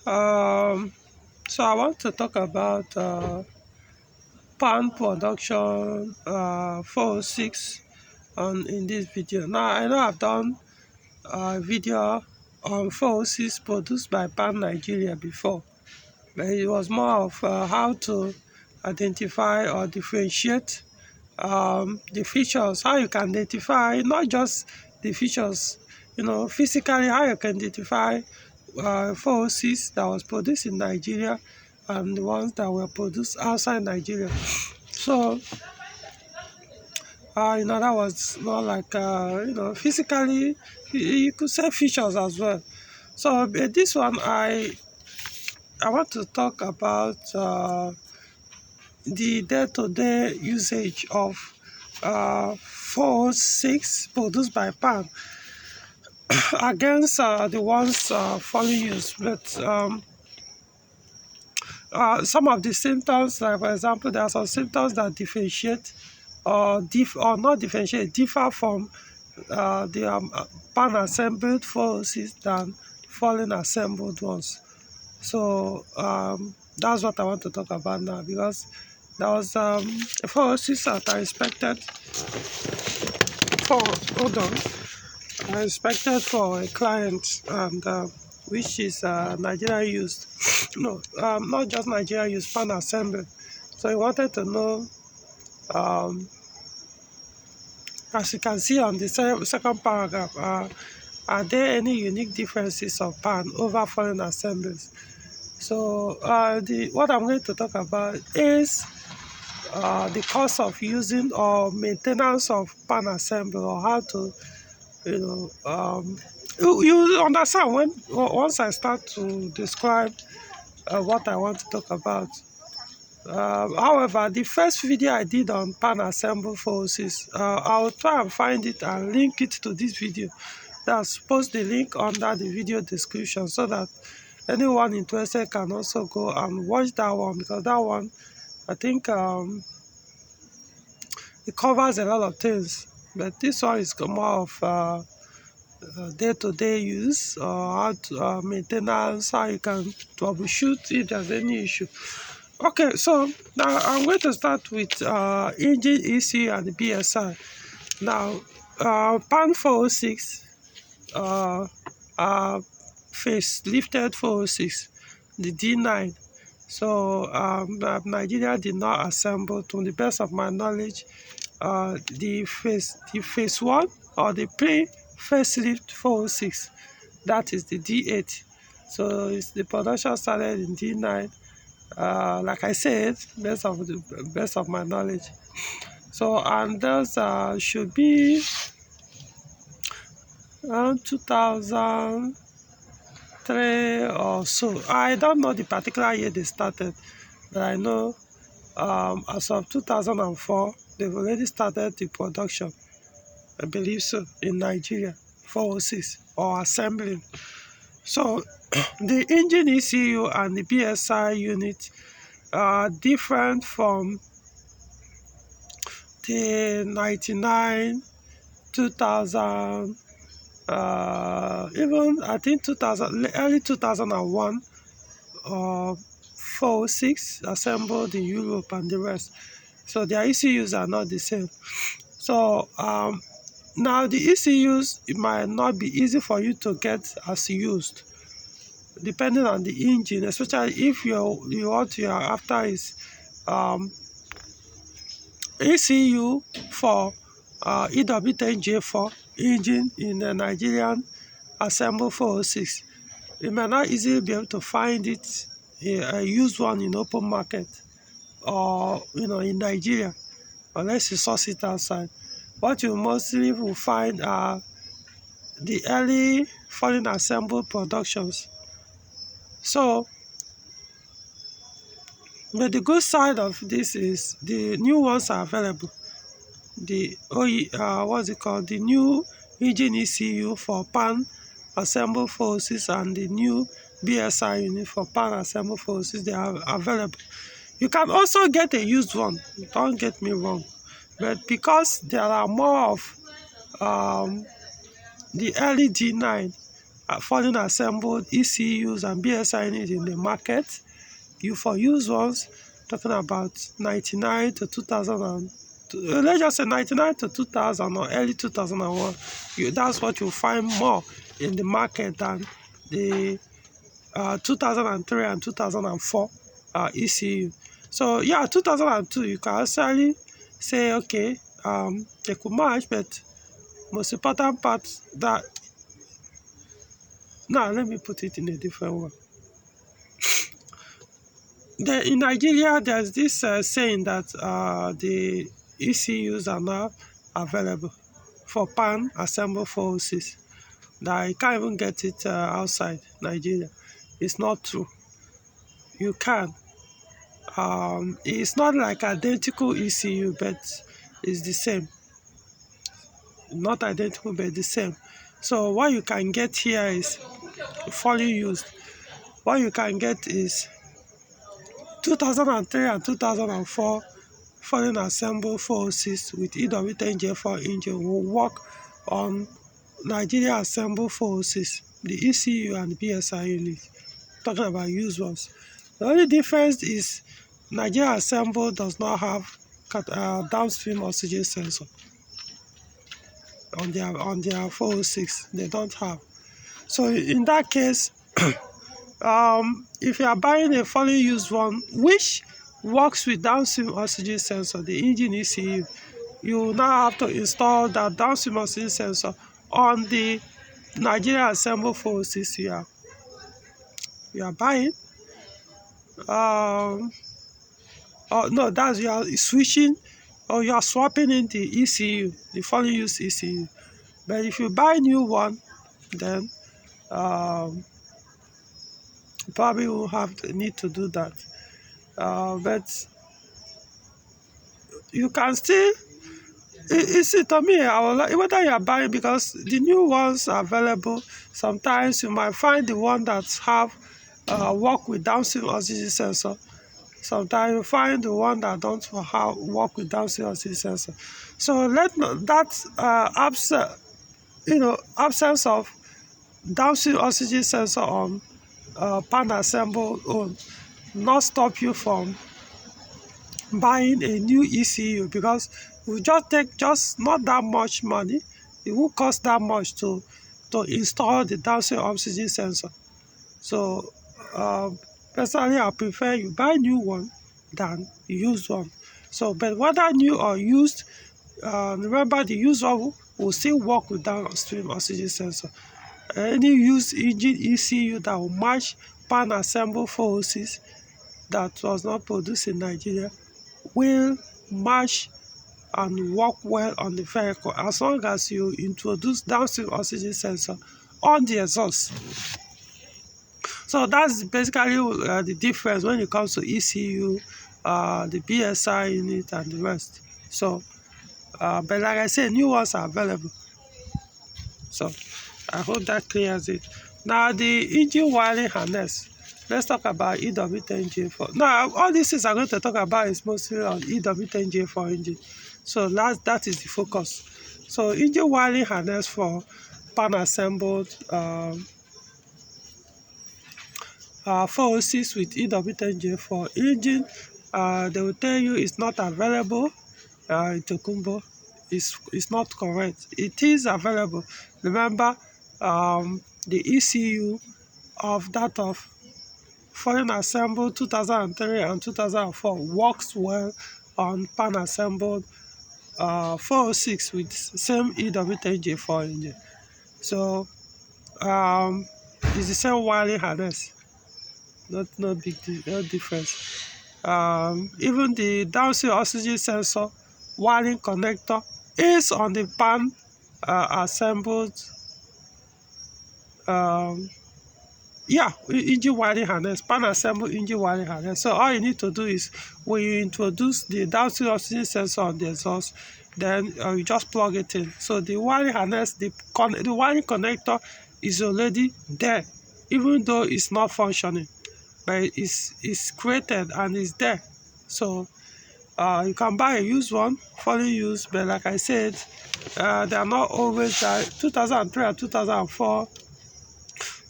So I want to talk about pan production 406 in this video. Now I know I've done a video on 406 produced by Pan Nigeria before, but it was more of how to identify or differentiate the features, how you can identify not just the features, physically how you can identify 406 that was produced in Nigeria and the ones that were produced outside Nigeria. So, that was more like, physically, you could say features as well. So, this one, I want to talk about the day-to-day usage of 406 produced by Pan against the ones following use. But some of the symptoms, like for example, there are some symptoms that differentiate or not differentiate, differ from the pan assembled 406 than falling assembled ones. So that's what I want to talk about now, because there was 406 that I expected for a client, and which is Nigerian used. No, not just Nigerian used, pan assembly. So he wanted to know, as you can see on the second paragraph, are there any unique differences of pan over foreign assemblies? So what I'm going to talk about is the cost of using or maintenance of pan assembly, or how to, you understand once I start to describe what I want to talk about. However, the first video I did on pan assemble 406, I'll try and find it and link it to this video. That's post the link under the video description, so that anyone interested can also go and watch that one, because that one, I think it covers a lot of things. But this one is more of day-to-day use, how to maintenance, how you can troubleshoot if there's any issue. Okay, so now I'm going to start with engine ECU and the BSI. Now, pan 406 face lifted 406, the D9. So Nigeria did not assemble, to the best of my knowledge, the phase 1 or the pre-facelift 406, that is the D8. So the production started in D9, like I said, best of my knowledge. So, and those should be around 2003 or so. I don't know the particular year they started, but I know as of 2004 they've already started the production, I believe so, in Nigeria, 406, or assembling. So the engine ECU and the BSI unit are different from the 99, 2000, even I think 2000, early 2001, 406 assembled in Europe and the rest. So their ECUs are not the same. So now the ECUs, it might not be easy for you to get as used, depending on the engine, especially if what you are after is ECU for EW10J4 engine in a Nigerian assemble 406. You may not easily be able to find it, a used one, in open market, or in Nigeria, unless you source it outside. What you mostly will find are the early foreign assembled productions. So, but the good side of this is the new ones are available. The what's it called? The new engine ECU for pan assemble 406 and the new BSI unit for pan assemble 406, they are available. You can also get a used one, don't get me wrong, but because there are more of the early D9 fully assembled ECUs and BSI units in the market. You for used ones, talking about 99 to 2000 and let's just say 99 to 2000 or early 2001. That's what you find more in the market than the 2003 and 2004 ECU. So yeah, 2002 you can actually say okay, they could match, but most important part that now let me put it in a different way. In Nigeria, there's this saying that the ECUs are now available for pan assembled 406. That you can't even get it outside Nigeria. It's not true. You can. It's not like identical ECU, but it's the same. Not identical, but the same. So what you can get here is fully used. What you can get is 2003 and 2004 fully assembled 406 with EW10J4 engine will work on Nigeria assembled 406, the ECU and the BSI unit. Talking about used ones. The only difference is Nigeria assembled does not have downstream oxygen sensor on their 406. They don't have. So in that case, if you are buying a fully used one which works with downstream oxygen sensor, the engine ECU, you now have to install that downstream oxygen sensor on the Nigeria assembled 406 you are buying. No, that's you are switching or you are swapping in the ECU, the fully used ECU. But if you buy a new one, then you probably will have the need to do that. But you can still, it's to me, I will like whether you are buying, because the new ones are available. Sometimes you might find the one that have work with downstream oxygen sensor. Sometimes you find the one that don't have work with downstream oxygen sensor. So let that absence of downstream oxygen sensor on pan assemble own not stop you from buying a new ECU, because it will just take just not that much money. It won't cost that much to install the downstream oxygen sensor. So personally, I prefer you buy new one than used one. So but whether new or used, remember the used one will still work with downstream oxygen sensor. Any used engine ECU that will match pan assembled 406 that was not produced in Nigeria will match and work well on the vehicle as long as you introduce downstream oxygen sensor on the exhaust. So that's basically the difference when it comes to ECU, the BSI unit and the rest. So but like I said, new ones are available. So I hope that clears it. Now the engine wiring harness. Let's talk about EW10J4. Now all these things I'm going to talk about is mostly on EW10J4 engine. So that is the focus. So engine wiring harness for pan assembled 406 with EW10J4 engine. They will tell you it's not available in Tokumbo. It's not correct. It is available. Remember, the ECU of that of foreign assembled 2003 and 2004 works well on pan assembled 406 with same EW10J4 engine. So it's the same wiring harness. No difference. Even the downstream oxygen sensor wiring connector is on the pan assembled engine wiring harness, pan assembled engine wiring harness. So all you need to do is when you introduce the downstream oxygen sensor on the exhaust, then you just plug it in. So the wiring harness, the wiring connector is already there, even though it's not functioning, but it's created and it's there. So you can buy a used one, fully used, but like I said, they are not always 2003 and 2004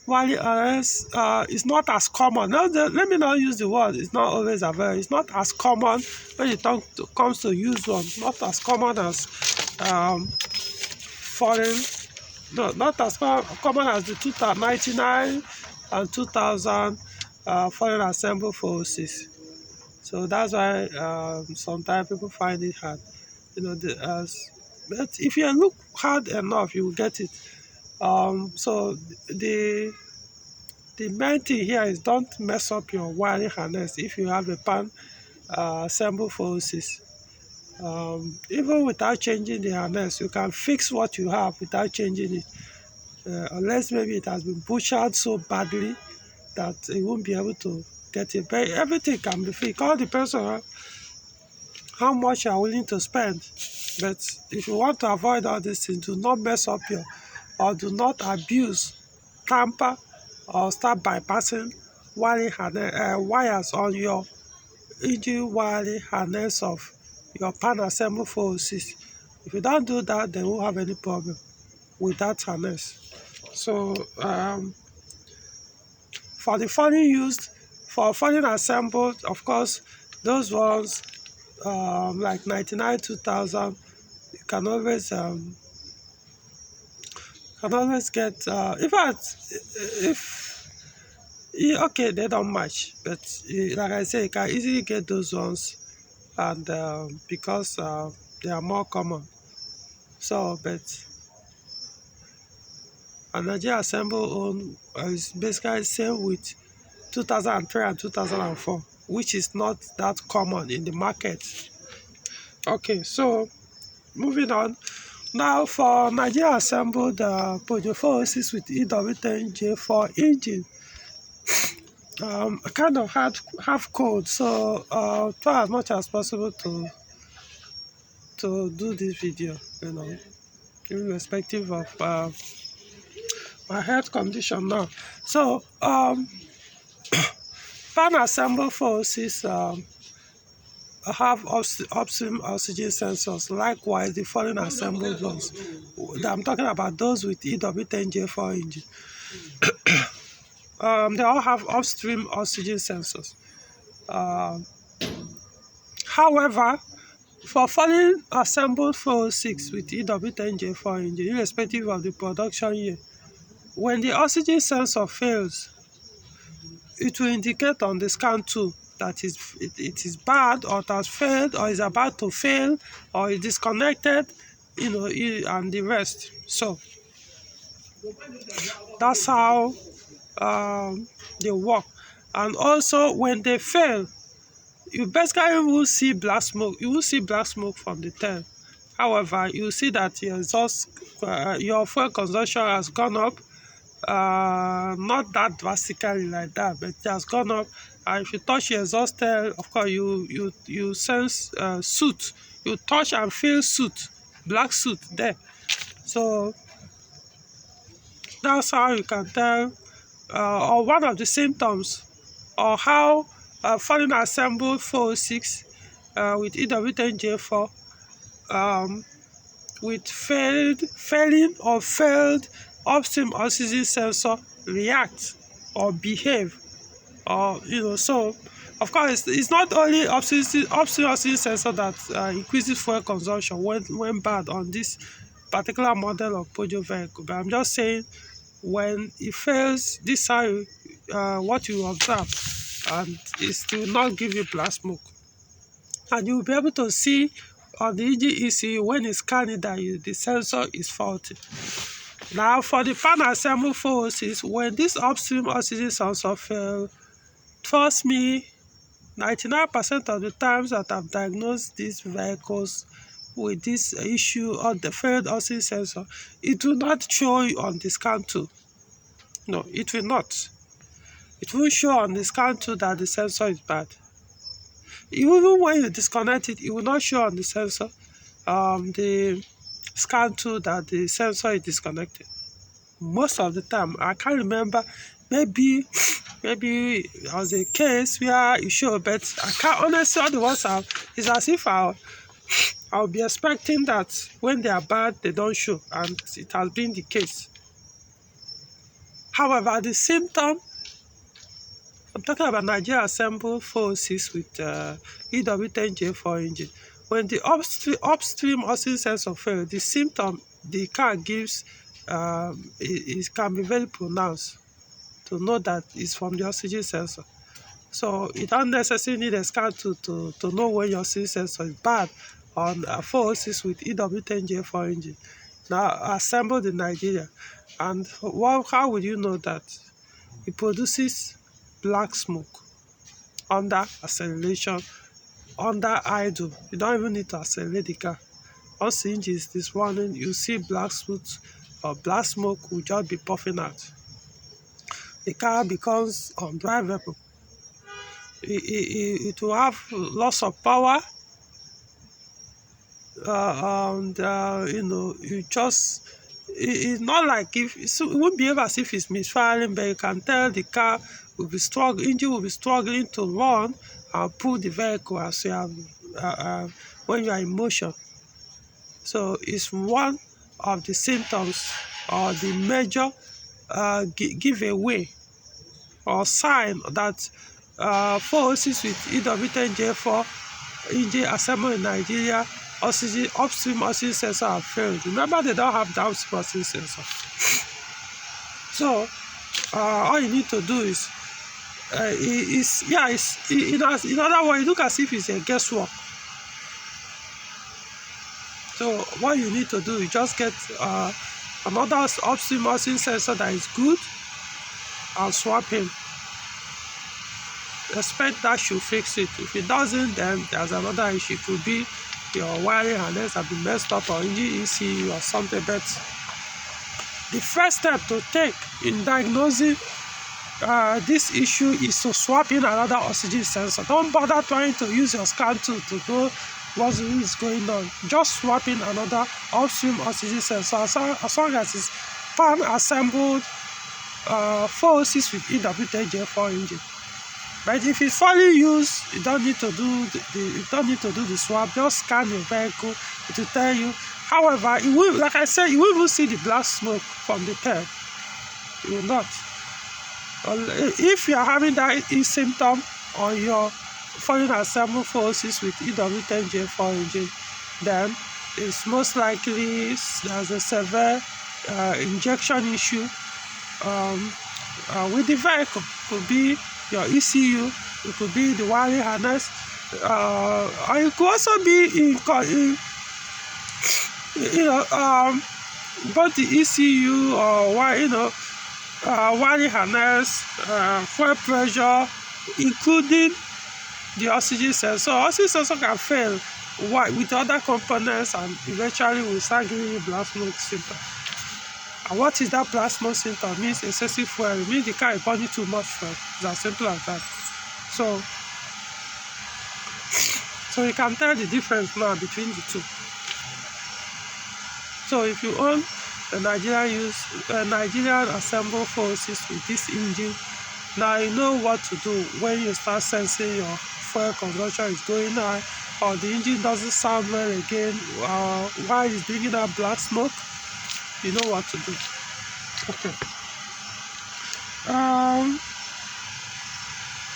wiring harness is not as common. Now, let me not use the word. It's not always available. It's not as common when it comes to use one. Not as common as foreign. No, not as common as the 2099 and 2000 foreign assembled 406. So that's why sometimes people find it hard. But if you look hard enough, you will get it. So the main thing here is don't mess up your wiring harness if you have a pan assembled 406. Even without changing the harness, you can fix what you have without changing it. Unless maybe it has been butchered so badly that it won't be able to get it. But everything can be fixed. It all depends on how much you are willing to spend. But if you want to avoid all these things, do not mess up or do not abuse, tamper, or start bypassing wires on your engine wiring harness of your pan assemble 406. If you don't do that, then you won't have any problem with that harness. So for the foreign used, for foreign assembled, of course, those ones like 99, 2000, you can always get. In fact, if okay, they don't match, but like I say, you can easily get those ones, and because they are more common. So, but a Nigerian assemble own is basically same with 2003 and 2004, which is not that common in the market. Okay, so moving on. Now for Nigeria assembled Peugeot 406 with EW10 J4 engine. I kind of have code, so try as much as possible to do this video, irrespective of my health condition now. So pan assembled 406 have upstream oxygen sensors. Likewise, the foreign assembled ones. I'm talking about those with EW10 J4 engine. They all have upstream oxygen sensors. However, for foreign assembled 406 with EW10 J4 engine, irrespective of the production year, when the oxygen sensor fails, it will indicate on the scan tool that it is bad, or it has failed, or is about to fail, or is disconnected, and the rest. So that's how they work. And also, when they fail, you basically will see black smoke. You will see black smoke from the tail. However, you see that your exhaust, your fuel consumption has gone up. Not that drastically like that, but it has gone up. And if you touch your exhaust tail, of course you sense soot. You touch and feel soot, black soot there. So that's how you can tell, or one of the symptoms, or how foreign assembled 406 with EW10 J4 with failing or failed upstream oxygen sensor react or behave, or so of course it's not only upstream oxygen sensor that increases fuel consumption when bad on this particular model of Peugeot vehicle, but I'm just saying when it fails, this is how what you observe, and it will not give you black smoke, and you will be able to see on the engine ECU when it's scanning that the sensor is faulty. Now for the pan assemble 406, when this upstream oxygen sensor fail, trust me, 99% of the times that I've diagnosed these vehicles with this issue of the failed oxygen sensor, it will not show you on the scan tool. No, it will not. It will show on the scan tool that the sensor is bad. Even when you disconnect it, it will not show on the sensor, the scan tool, that the sensor is disconnected. Most of the time, I can't remember. Maybe it was a case where it showed, but I can't honestly. All the ones it's as if I'll be expecting that when they are bad, they don't show, and it has been the case. However, the symptom, I'm talking about Nigerian assembled 406 with EW10J4 engine. When the upstream oxygen sensor fails, the symptom the car gives it can be very pronounced to know that it's from the oxygen sensor. So you don't necessarily need a scan to know when your oxygen sensor is bad on 406 with EW10J4 engine. Now assembled in Nigeria. And how would you know that? It produces black smoke under acceleration, under idle. You don't even need to accelerate the car. Once the engine is this running, you see black smoke or black smoke will just be puffing out. The car becomes undrivable. It will have loss of power, and it's not like it won't behave as if it's misfiring, but you can tell the car will be struggling, engine will be struggling to run and pull the vehicle as you have when you are in motion. So it's one of the symptoms or the major giveaway or sign that 406 with EW10J4 engine assembled in Nigeria, upstream oxygen sensor have failed. Remember, they don't have downstream oxygen sensor. So all you need to do is in other words, it looks as if it's a guesswork. So what you need to do is just get another upstream oxygen sensor that is good and swap him. Expect that should fix it. If it doesn't, then there's another issue. It could be your wiring harness have been messed up or engine ECU or something. But the first step to take in diagnosing this issue is to swap in another oxygen sensor. Don't bother trying to use your scan tool to know what is going on. Just swap in another upstream oxygen sensor as long as it's pan assembled 406 with EW10J4 engine. But if it's fully used, you don't need to do the swap. Just scan your vehicle to tell you. However, it will, like I said, you will even see the black smoke from the tail. You will not. If you are having that symptom on your fully assembled 406 with EW10J4 engine, then it's most likely there's a severe injection issue with the vehicle. It could be your ECU, it could be the wiring harness, and it could also be both the ECU or wiring harness, fuel pressure, including the oxygen sensor. Oxygen sensor can fail with other components, and eventually will start giving you black smoke symptom. And what is that black smoke symptom? It means excessive fuel. It means the car is burning too much fuel. It's as simple as that. So you can tell the difference now between the two. So if you own a Nigerian assembled 406 with this engine, now you know what to do when you start sensing your fuel consumption is going high, or the engine doesn't sound well again, why it's bringing out black smoke. You know what to do. Okay.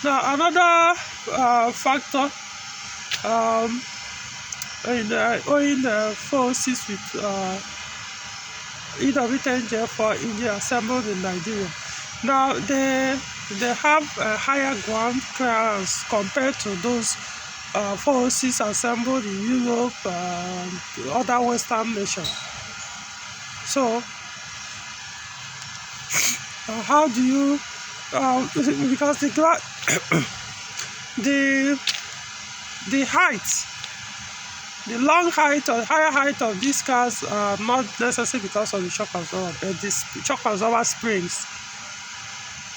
Now another factor in the 406 with EW10J4 engine assembled in Nigeria. Now they have a higher ground clearance compared to those 406 assembled in Europe and other Western nations. So how do you because the height, the long height or higher height of these cars are not necessarily because of the shock absorber, but this shock absorber springs.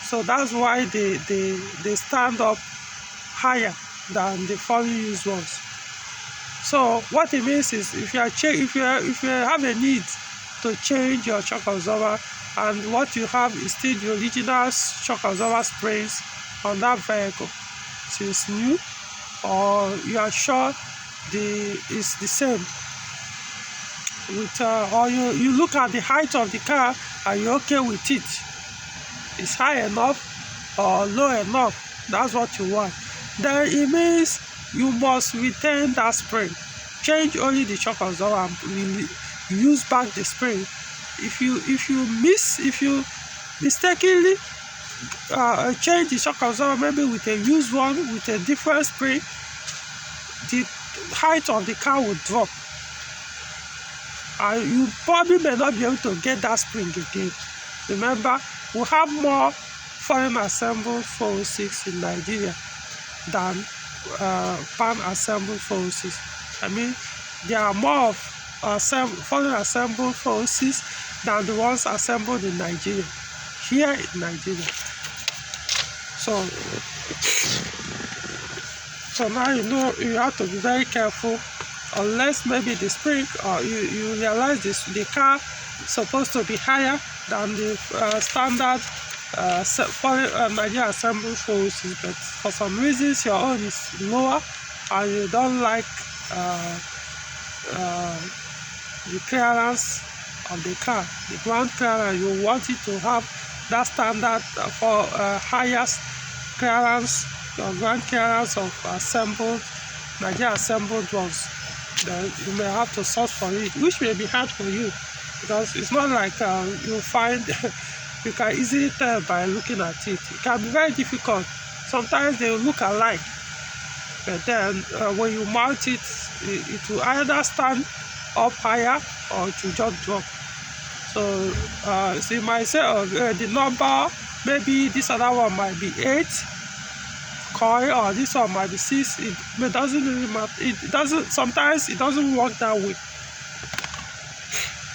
So that's why they stand up higher than the fully used ones. So what it means is if you have a need to change your shock absorber, and what you have is still the original shock absorber springs on that vehicle, so it's new, or you are sure it's the same with or you look at the height of the car and you're okay with it, is high enough or low enough. That's what you want. Then it means you must retain that spring. Change only the shock absorber and use back the spring. If you mistakenly change the shock absorber, maybe with a used one with a different spring, the height of the car will drop, and you probably may not be able to get that spring again. Remember, we have more foreign assembled 406 in Nigeria than pan assembled 406. I mean, there are more of foreign assembled 406 than the ones assembled in Nigeria, here in Nigeria. So now you know you have to be very careful, unless maybe the spring, or you realize the car is supposed to be higher than the standard Nigerian assembled 406, but for some reasons your own is lower and you don't like the clearance of the car, the ground clearance. You want it to have that standard for highest clearance or ground clearance of assembled Nigerian assembled ones. Then you may have to search for it, which may be hard for you, because it's not like you find you can easily tell by looking at it. It can be very difficult. Sometimes they look alike, but then when you mount it, it will either stand up higher or it will just drop. So you might say, the number, maybe this other one might be 8 coil, or this one might be 6. It doesn't really matter. It doesn't. Sometimes it doesn't work that way.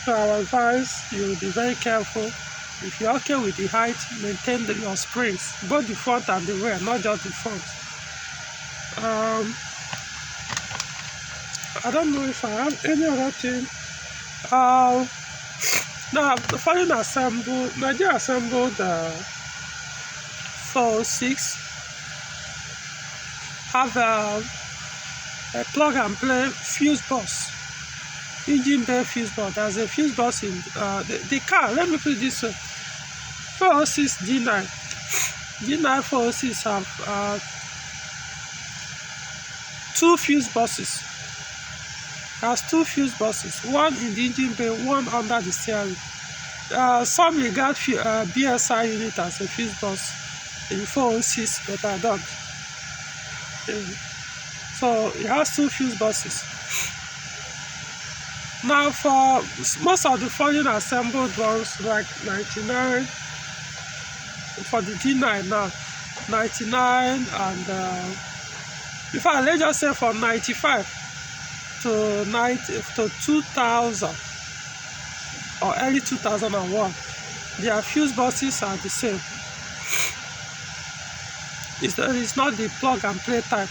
So I advise you be very careful. If you're okay with the height, maintain your springs, both the front and the rear, not just the front. I don't know if I have any other thing. Now, the foreign assembled, Nigeria assembled 406 have a plug and play fuse box, engine bay fuse box. There's a fuse box in the car. Let me put it this way: 406 G9 406 have 2 fuse boxes. Has 2 fuse boxes, one in the engine bay, one under the steering. Some regard BSI unit as a fuse box in 406, but I don't. So it has 2 fuse boxes. Now, for most of the foreign assembled ones, like 99, for the G9 now, 99 and in fact, let's just say from 95 to 2000 or early 2001, their fuse boxes are the same. It's not the plug and play type.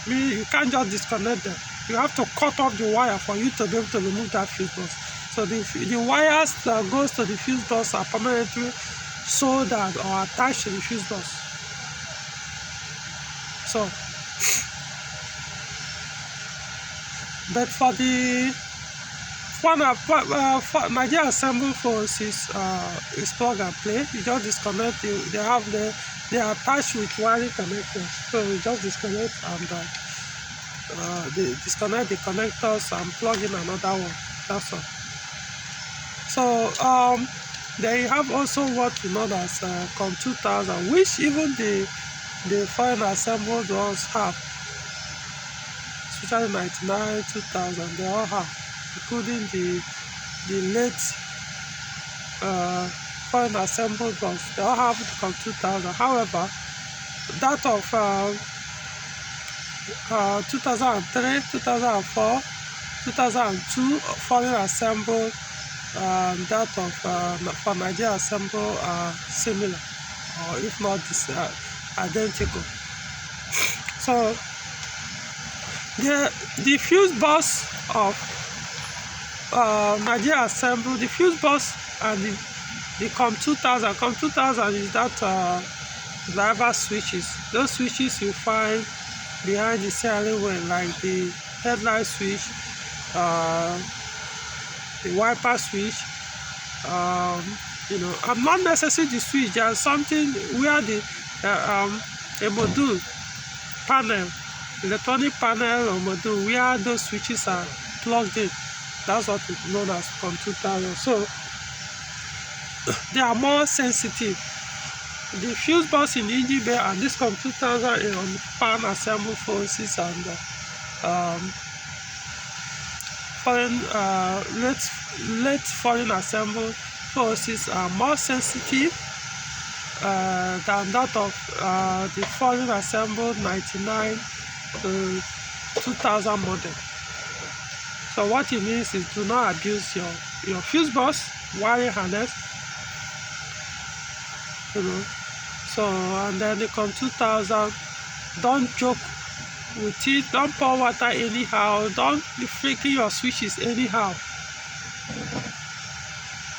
Meaning you can't just disconnect them. You have to cut off the wire for you to be able to remove that fuse box. So the wires that goes to the fuse box are permanently soldered or attached to the fuse box. So, but for the Nigerian assembled 406 is plug and play. You just disconnect. They are attached with wiring connectors. So you just disconnect and disconnect the connectors and plug in another one. That's all. So they have also what we know as CON 2000, which even the foreign assembled ones have, especially 99, 2000. They all have, including the late foreign assembled ones. They all have the CON 2000. However, that of 2003, 2004, 2002 foreign assembled, that of for Nigeria assembled are similar, or if not identical. So the fuse box of Nigeria assembled, the fuse box and the CON 2000. CON 2000 is that driver switches. Those switches you find behind the steering wheel, like the headlight switch, the wiper switch, and not necessarily the switch. There's something where the a module panel, electronic panel or module, where those switches are plugged in. That's what is known as CON2000. So they are more sensitive. The fuse box in the engine bay and this CON2000 is on pan assemble forces and late foreign assemble forces are more sensitive than that of the foreign assembled 99 to 2000 model. So what it means is, do not abuse your fuse box wiring harness, So and then the CON2000, don't joke with it, don't pour water anyhow, don't be flicking your switches anyhow.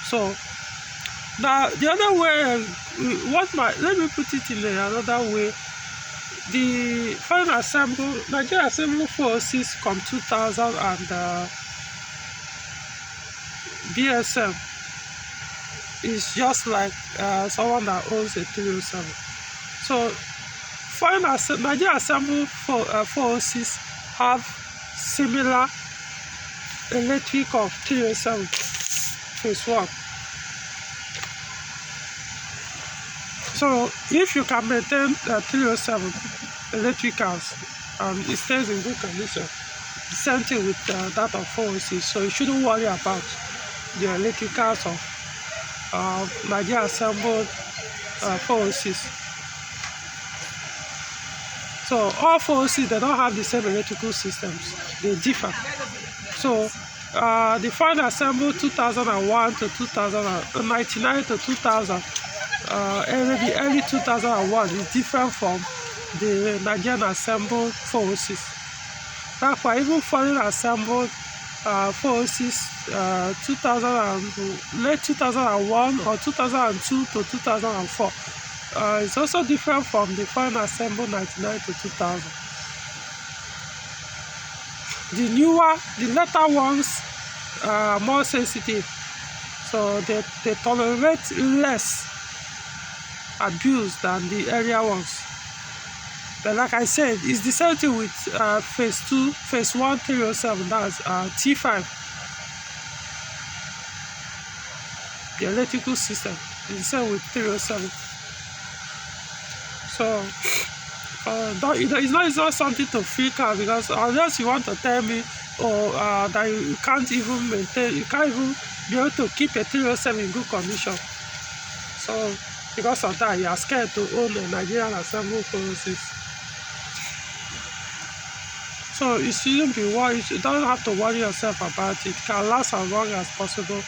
So now the other way, let me put it in another way. The foreign assemble, Nigerian assembly forces CON2000 and BSM is just like someone that owns a 307. So Nigerian assembly forces have similar electric of 307 phase 1. So if you can maintain 307 electricals and it stays in good condition, the same thing with that of 406. So you shouldn't worry about the electricals of Nigerian assembled 406. So all 406, they don't have the same electrical systems, they differ. So the foreign assembled 2001 to 1999 to 2000, the early 2001 is different from the Nigerian assembled 406. That's why even foreign assembled 406 late 2001 or 2002 to 2004 it's also different from the foreign assembled 99 to 2000. The later ones are more sensitive, so they tolerate less abuse than the earlier ones. But like I said, it's the same thing with phase 1 307, that's T5. The electrical system is the same with 307. So it's not something to freak out, because unless you want to tell me that you can't even maintain, you can't even be able to keep a 307 in good condition. So because of that, you are scared to own a Nigerian assembled 406. So you shouldn't be worried. You don't have to worry yourself about it. It can last as long as possible,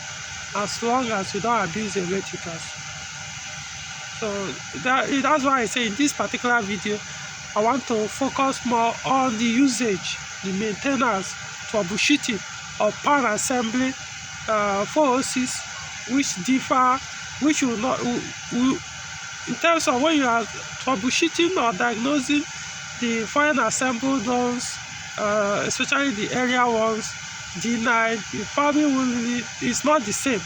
as long as you don't abuse the electricals. So that's why I say in this particular video, I want to focus more on the usage, the maintenance, troubleshooting of pan assembly 406, which differ, which will not, in terms of when you are troubleshooting or diagnosing the foreign assembled ones, especially the area ones, D9, you probably will really, it's not the same.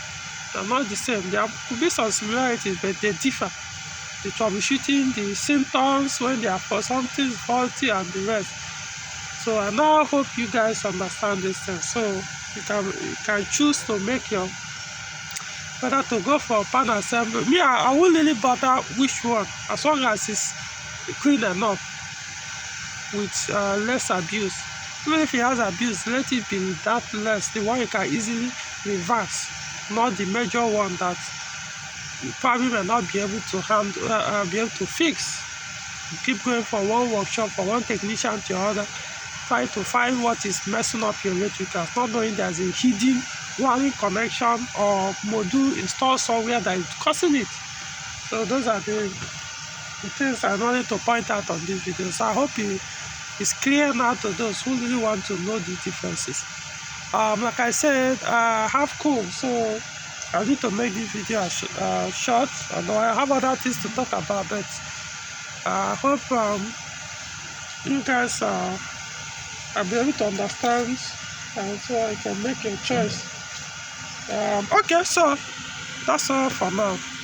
They're not the same. There could be some similarities, but they differ. The troubleshooting, the symptoms when they are for something faulty, and the rest. So I now hope you guys understand this thing. So you can choose to make your whether to go for pan assembly. Me, I won't really bother which one, as long as it's clean enough with less abuse. Even if it has abuse, let it be that less, the one you can easily reverse, not the major one that you probably may not be able to be able to fix. You keep going from one workshop, from one technician to another, try to find what is messing up your electricals, not knowing there's a hidden wiring connection or module installed somewhere that is causing it. So those are the things I wanted to point out on this video. So I hope it's clear now to those who really want to know the differences. Like I said, I have cold, so I need to make this video short. Although I have other things to talk about, but I hope you guys will be able to understand, and so I can make a choice. Okay, so That's all for now.